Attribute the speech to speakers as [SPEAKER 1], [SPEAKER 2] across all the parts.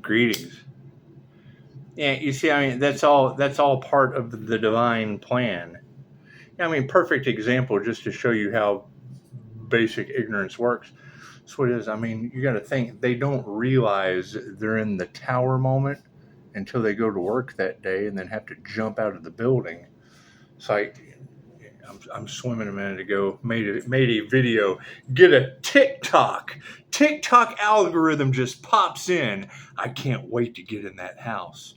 [SPEAKER 1] Greetings. Yeah, you see, I mean, that's all part of the divine plan. I mean, perfect example just to show you how basic ignorance works. That's what it is. I mean, you got to think they don't realize they're in the tower moment until they go to work that day and then have to jump out of the building. It's like I'm swimming a minute ago, made a video, get a TikTok algorithm just pops in. I can't wait to get in that house.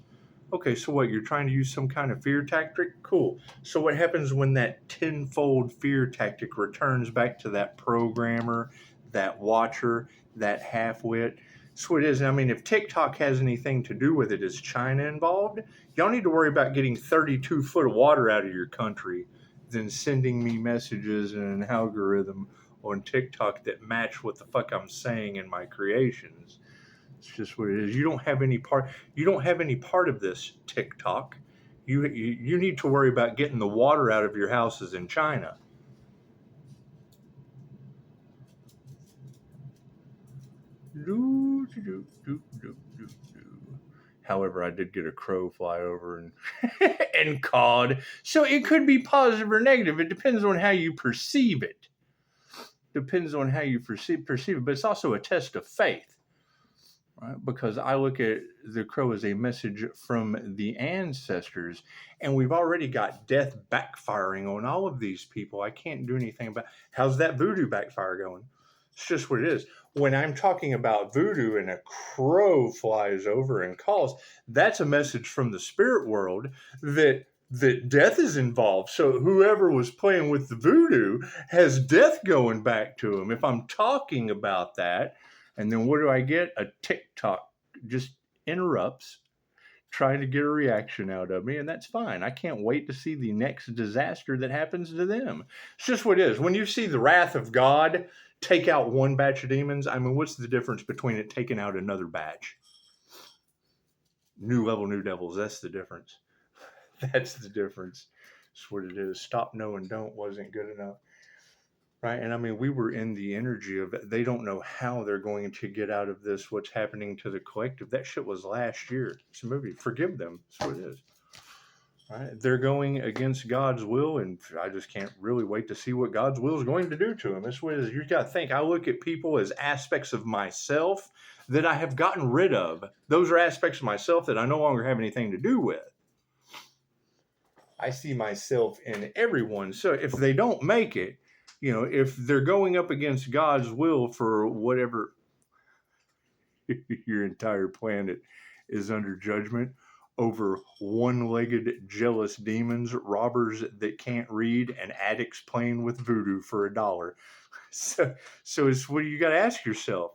[SPEAKER 1] Okay, so what? You're trying to use some kind of fear tactic? Cool. So what happens when that tenfold fear tactic returns back to that programmer, that watcher, that half-wit? That's what it is. I mean, if TikTok has anything to do with it, is China involved? Y'all need to worry about getting 32 foot of water out of your country than sending me messages and an algorithm on TikTok that match what the fuck I'm saying in my creations. It's just what it is. You don't have any part. You don't have any part of this TikTok. You need to worry about getting the water out of your houses in China. However, I did get a crow fly over and and cawed. So it could be positive or negative. It depends on how you perceive it. Depends on how you perceive it. But it's also a test of faith. Right? Because I look at the crow as a message from the ancestors, and we've already got death backfiring on all of these people. I can't do anything about. How's that voodoo backfire going? It's just what it is. When I'm talking about voodoo and a crow flies over and calls, that's a message from the spirit world that death is involved. So whoever was playing with the voodoo has death going back to them. If I'm talking about that, and then what do I get? A TikTok just interrupts, trying to get a reaction out of me, and that's fine. I can't wait to see the next disaster that happens to them. It's just what it is. When you see the wrath of God take out one batch of demons, I mean, what's the difference between it taking out another batch? New level, new devils. That's the difference. That's the difference. That's what it is. Stop, no, and don't wasn't good enough. Right. And I mean, we were in the energy of it. They don't know how they're going to get out of this, what's happening to the collective. That shit was last year. It's a movie. Forgive them. That's what it is. Right. They're going against God's will, and I just can't really wait to see what God's will is going to do to them. That's what it is. You got to think. I look at people as aspects of myself that I have gotten rid of. Those are aspects of myself that I no longer have anything to do with. I see myself in everyone. So if they don't make it, you know, if they're going up against God's will for whatever, your entire planet is under judgment over one-legged jealous demons, robbers that can't read, and addicts playing with voodoo for $1. So it's what you got to ask yourself.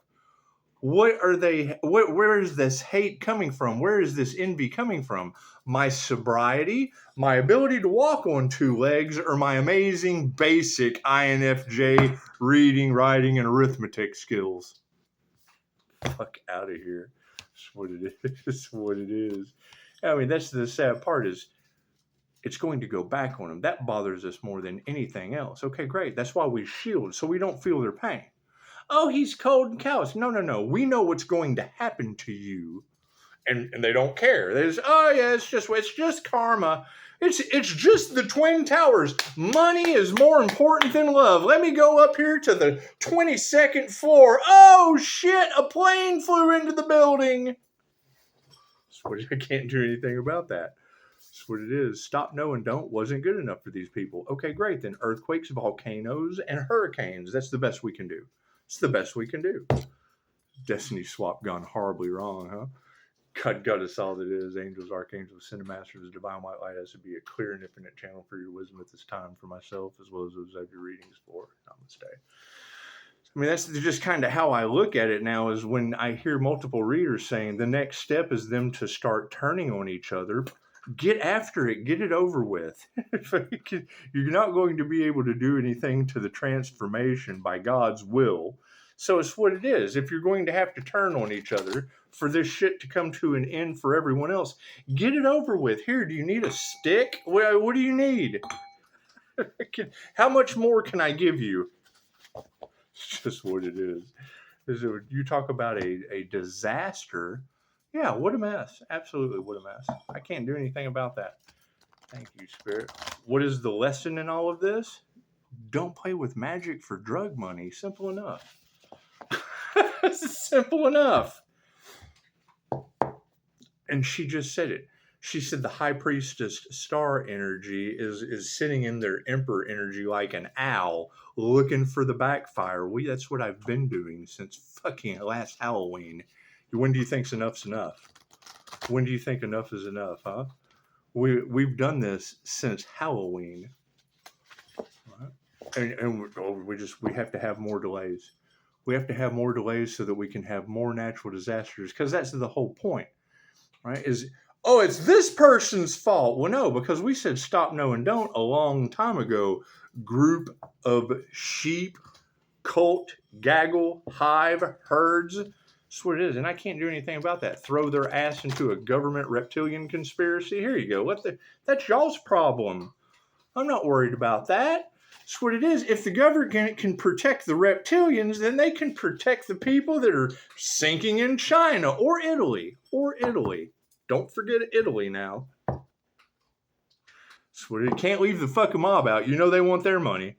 [SPEAKER 1] What are they? Where is this hate coming from? Where is this envy coming from? My sobriety, my ability to walk on two legs, or my amazing basic INFJ reading, writing, and arithmetic skills? Fuck out of here. That's what it is. That's what it is. I mean, that's the sad part is it's going to go back on them. That bothers us more than anything else. Okay, great. That's why we shield, so we don't feel their pain. Oh, he's cold and callous. No. We know what's going to happen to you, and they don't care. There's, oh yeah, it's just karma. It's just the Twin Towers. Money is more important than love. Let me go up here to the 22nd floor. Oh shit! A plane flew into the building. I can't do anything about that. That's what it is. Stop, no, and don't wasn't good enough for these people. Okay, great. Then earthquakes, volcanoes, and hurricanes. That's the best we can do. It's the best we can do. Destiny swap gone horribly wrong, huh? God us all that is. Angels, archangels, cinemasters, divine white light has to be a clear and infinite channel for your wisdom at this time for myself as well as those of your readings for. Namaste. I mean, that's just kind of how I look at it now is when I hear multiple readers saying the next step is them to start turning on each other. Get after it. Get it over with. You're not going to be able to do anything to the transformation by God's will. So it's what it is. If you're going to have to turn on each other for this shit to come to an end for everyone else, get it over with. Here, do you need a stick? What do you need? How much more can I give you? It's just what it is. You talk about a disaster. Yeah, what a mess. Absolutely, what a mess. I can't do anything about that. Thank you, Spirit. What is the lesson in all of this? Don't play with magic for drug money. Simple enough. Simple enough. And she just said it. She said the high priestess star energy is sitting in their emperor energy like an owl looking for the backfire. That's what I've been doing since fucking last Halloween. When do you think's enough's enough? When do you think enough is enough, huh? We've done this since Halloween, right? And we have to have more delays. We have to have more delays so that we can have more natural disasters, because that's the whole point, right? It's this person's fault. Well, no, because we said stop, no, and don't a long time ago. Group of sheep, cult, gaggle, hive, herds. That's what it is, and I can't do anything about that. Throw their ass into a government reptilian conspiracy. Here you go. That's y'all's problem. I'm not worried about that. That's what it is. If the government can protect the reptilians, then they can protect the people that are sinking in China or Italy. Don't forget Italy now. That's what it. Can't leave the fucking mob out. You know they want their money.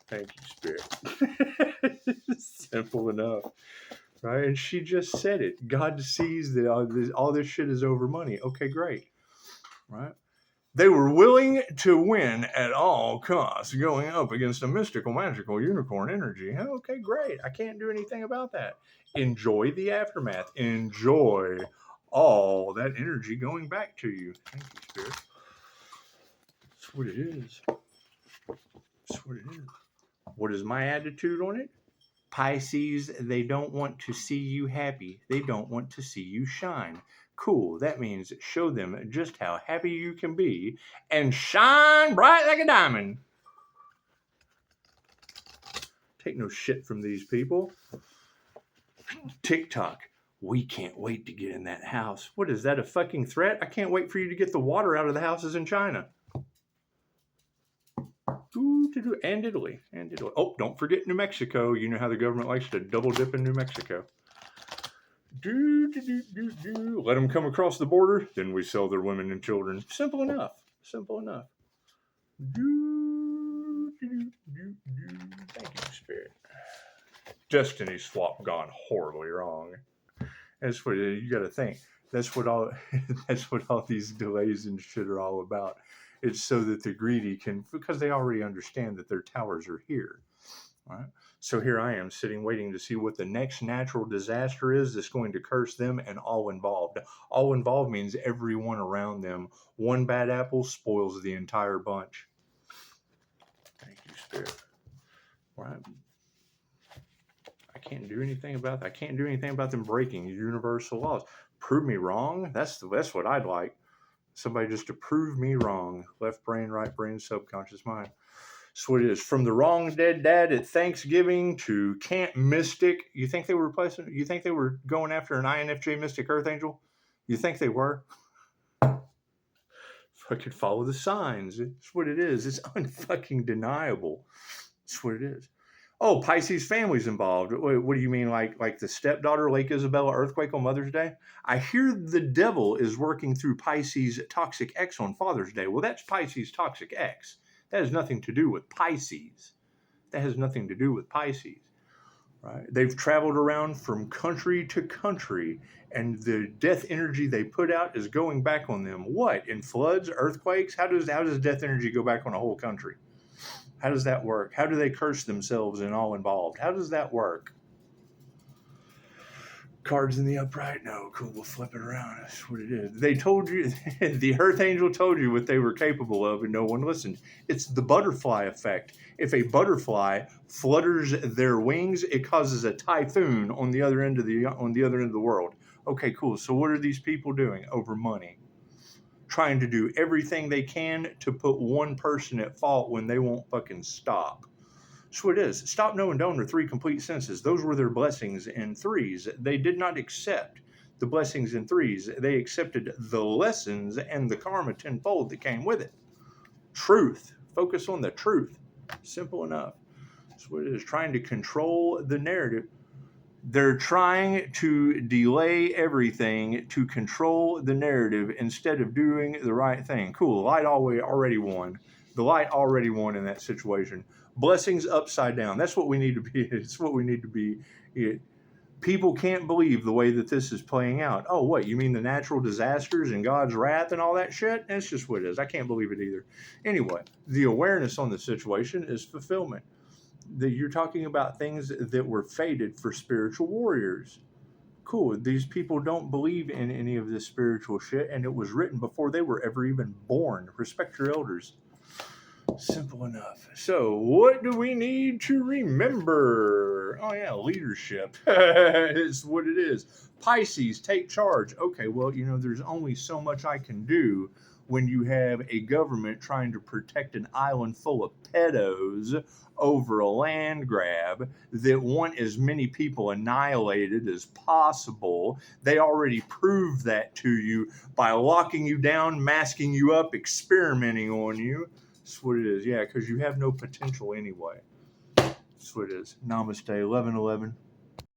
[SPEAKER 1] Thank you, Spirit. Simple enough. Right? And she just said it. God sees that all this shit is over money. Okay, great. Right? They were willing to win at all costs, going up against a mystical, magical unicorn energy. Okay, great. I can't do anything about that. Enjoy the aftermath. Enjoy all that energy going back to you. Thank you, Spirit. That's what it is. That's what it is. What is my attitude on it? Pisces, they don't want to see you happy. They don't want to see you shine. Cool. That means show them just how happy you can be and shine bright like a diamond. Take no shit from these people. TikTok. We can't wait to get in that house. What is that, a fucking threat? I can't wait for you to get the water out of the houses in China. And Italy. Oh, don't forget New Mexico. You know how the government likes to double dip in New Mexico. Let them come across the border, then we sell their women and children. Simple enough. Thank you, Spirit. Destiny swap gone horribly wrong. That's what you got to think. That's what all these delays and shit are all about. It's so that the greedy can, because they already understand that their towers are here. Right? So here I am sitting waiting to see what the next natural disaster is that's going to curse them and all involved. All involved means everyone around them. One bad apple spoils the entire bunch. Thank you, Spirit. Right? I can't do anything about that. I can't do anything about them breaking universal laws. Prove me wrong. That's what I'd like. Somebody just to prove me wrong. Left brain, right brain, subconscious mind. So it is. From the wrong dead dad at Thanksgiving to Camp Mystic. You think they were replacing? You think they were going after an INFJ Mystic Earth Angel? You think they were? Fucking follow the signs. It's what it is. It's unfucking deniable. It's what it is. Oh, Pisces family's involved. What do you mean, like the stepdaughter, Lake Isabella earthquake on Mother's Day? I hear the devil is working through Pisces toxic X on Father's Day. Well, that's Pisces toxic X. That has nothing to do with Pisces. Right? They've traveled around from country to country, and the death energy they put out is going back on them. What? In floods, earthquakes? How does death energy go back on a whole country? How does that work? How do they curse themselves and all involved? How does that work? Cards in the upright? No, cool, we'll flip it around. That's what it is. They told you, the Earth Angel told you what they were capable of, and no one listened. It's the butterfly effect. If a butterfly flutters their wings, it causes a typhoon on the other end of the world. Okay, cool. So what are these people doing over money? Trying to do everything they can to put one person at fault when they won't fucking stop. That's what it is. Stop, no, and don't are three complete sentences. Those were their blessings in threes. They did not accept the blessings in threes. They accepted the lessons and the karma tenfold that came with it. Truth. Focus on the truth. Simple enough. That's what it is. Trying to control the narrative. They're trying to delay everything to control the narrative instead of doing the right thing. Cool. The light already won. The light already won in that situation. Blessings upside down. That's what we need to be. It's what we need to be. People can't believe the way that this is playing out. Oh, what? You mean the natural disasters and God's wrath and all that shit? That's just what it is. I can't believe it either. Anyway, the awareness on the situation is fulfillment. That you're talking about things that were fated for spiritual warriors. Cool. These people don't believe in any of this spiritual shit, and it was written before they were ever even born. Respect your elders. Simple enough. So, what do we need to remember? Oh, yeah, leadership is what it is. Pisces, take charge. Okay, well, there's only so much I can do when you have a government trying to protect an island full of pedos over a land grab that want as many people annihilated as possible. They already proved that to you by locking you down, masking you up, experimenting on you. That's what it is. Yeah, because you have no potential anyway. That's what it is. Namaste. 11:11.